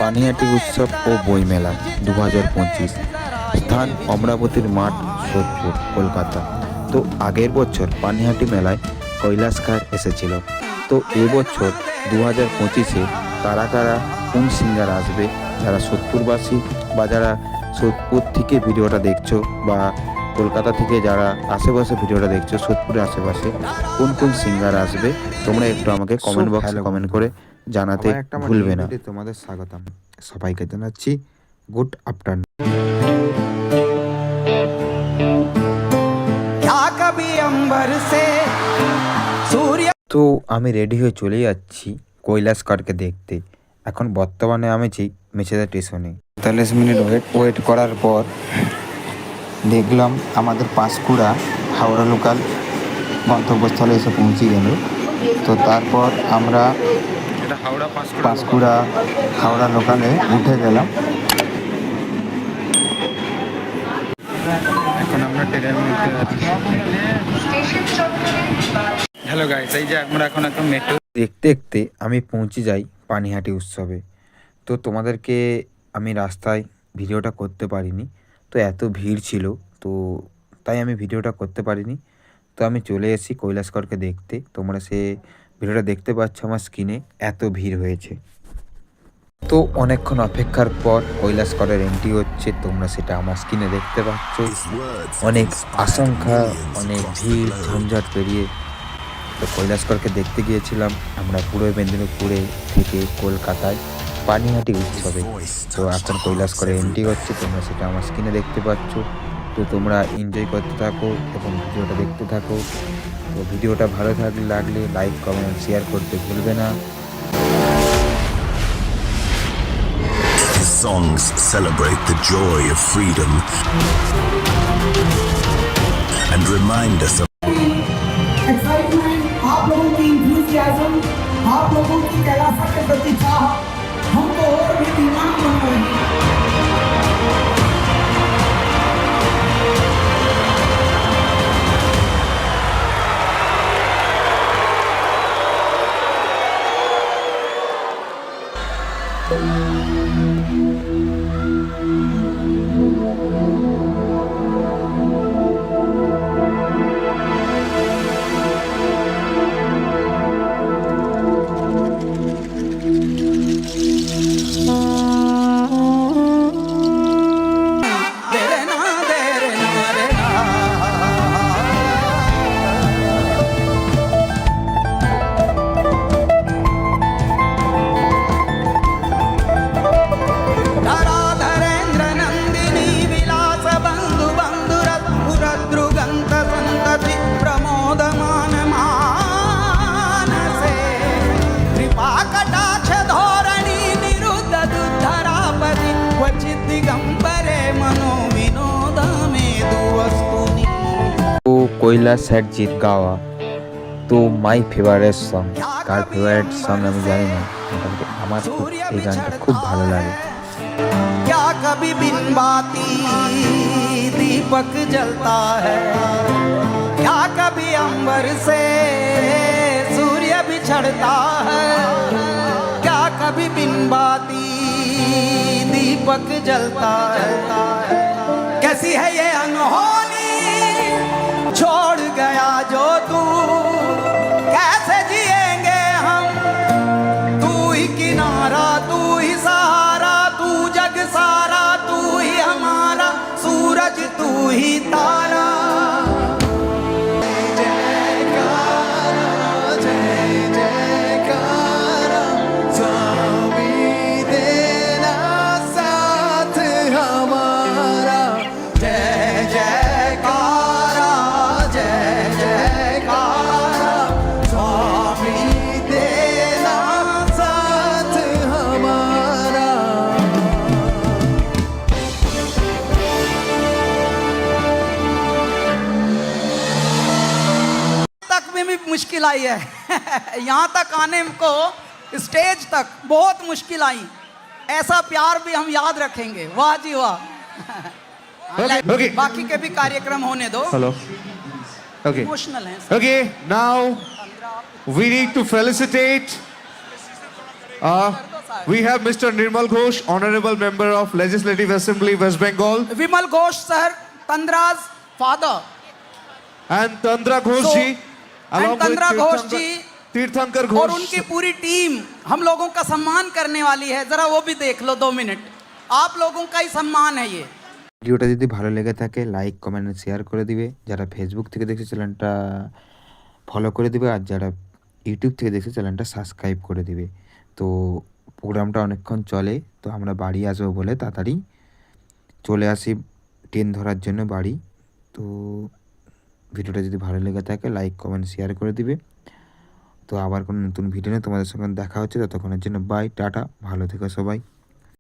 পানিহাটি উৎসব ও বইমেলা 2025। স্থান অমরাবতীর মাঠ, সোদপুর, কলকাতা। তো আগের বছর পানিহাটি মেলায় কৈলাস খার এসেছিল। তো এবছর 2025-এ কারা কারা কোন সিঙ্গার আসবে, যারা সোদপুরবাসী বা যারা সোদপুর থেকে ভিডিওটা দেখছো বা কলকাতা থেকে যারা আশেপাশে ভিডিওটা দেখছো, সোদপুরের আশেপাশে কোন কোন সিঙ্গার আসবে তোমরা একটু আমাকে কমেন্ট বক্সে কমেন্ট করে জানাতে ভুলবে না। তোমাদের স্বাগতম, সবাইকে জানাচ্ছি গুড আফটারনুন। তো আমি রেডি হয়ে চলে যাচ্ছি কৈলাস কারকে দেখতে। এখন বর্তমানে আমি মেছেদা স্টেশনে 45 মিনিট ওয়েট করার পর দেখলাম আমাদের পাঁশকুড়া হাওড়া লোকাল গন্তব্যস্থলে এসে পৌঁছে গেল। তো তারপর আমরা পাঁশকুড়া হাওড়া লোকালে উঠে গেলাম। এখন আমরা ট্রেনের মধ্যে আছি। হ্যালো গাইস, এই যে আমরা এখন একটা মেট্রো দেখতে দেখতে আমি পৌঁছে যাই পানিহাটি উৎসবে। তো তোমাদেরকে আমি রাস্তায় ভিডিওটা করতে পারিনি, তো এত ভিড় ছিল, তো তাই আমি ভিডিওটা করতে পারিনি। তো আমি চলে এসেছি কৈলাসকরকে দেখতে। তোমরা সে ভিডিওটা দেখতে পাচ্ছ আমার স্ক্রিনে, এত ভিড় হয়েছে। তো অনেকক্ষণ অপেক্ষার পর কৈলাসকরের এন্ট্রি হচ্ছে, তোমরা সেটা আমার স্ক্রিনে দেখতে পাচ্ছ। অনেক আশঙ্কা, অনেক ভিড় ঝঞ্ঝাট পেরিয়ে তো কৈলাসকরকে দেখতে গিয়েছিলাম আমরা পূর্ব মেদিনীপুরে থেকে কলকাতায় পানিহাটি উৎসবে। তো এখন কৈলাসকরের এন্ট্রি হচ্ছে, তোমরা সেটা আমার স্ক্রিনে দেখতে পাচ্ছ। তো তোমরা এনজয় করতে থাকো এবং ভিডিওটা দেখতে থাকো। তো ভিডিওটা ভালো লাগলে লাইক, কমেন্ট, শেয়ার করতে ভুলবে না। Songs celebrate the joy of freedom and remind us of excitement, आप लोगों की इंथुजियाज्म, आप लोगों की कैलाश के प्रति चाह हमको और भी दीवाना बना रही है। তো কৈলাস হ্যাড জিত গাওয়া, তো my favourite song. Car favourite song আমি জানি না, মোটামুটি আমার এই গানটা খুব ভালো লাগে। क्या कभी बिन बाती दीपक जलता है, क्या कभी अंबर से सूर्य बिछड़ता है, क्या कभी बिन बाती दीपक जलता है। कैसी है ये अनहोनी छोड़ गया जो तू, कैसे जिएंगे हम, तू ही किनारा, तू ही सहारा, तू जग सारा, तू ही हमारा सूरज, तू ही तारा। मुश्किल आई है यहाँ तक आने को, स्टेज तक बहुत मुश्किल आई। ऐसा प्यार भी हम याद रखेंगे। वाह जी वाह। Okay. बाकी के भी कार्यक्रम होने दो। Hello. Okay. इमोशनल है। Okay. Now we need to felicitate We have Mr. Nirmal Ghosh, Honorable Member of Legislative Assembly, West Bengal, Vimal Ghosh sir, Tandra's father. and Tandra Ghosh So- ji, along and Tandra with Ghosh ji, Tirthankar और Ghosh. उनकी पूरी team हम लोगों का सम्मान करने वाली है, जरा वो भी देख लो 2 मिनट। आप लोगों का ही सम्मान है ये। ভিডিওটা যদি ভালো লেগে থাকে লাইক কমেন্ট শেয়ার করে দিবে, যারা ফেসবুক থেকে দেখছে চ্যানেলটা ফলো করে দিবে, আর যারা ইউটিউব থেকে দেখছে চ্যানেলটা সাবস্ক্রাইব করে দিবে। তো প্রোগ্রামটা অনেকক্ষণ চলে, তো আমরা বাড়ি আসবো বলে তাড়াতাড়ি চলে আসি ট্রেন ধরার জন্য বাড়ি। তো ভিডিওটা যদি ভালো লেগে থাকে লাইক কমেন্ট শেয়ার করে দিবে। তো আবার কোনো নতুন ভিডিও নিয়ে তোমাদের সঙ্গে দেখা হচ্ছে, ততক্ষণের জন্য বাই, টাটা, ভালো থেকো সবাই।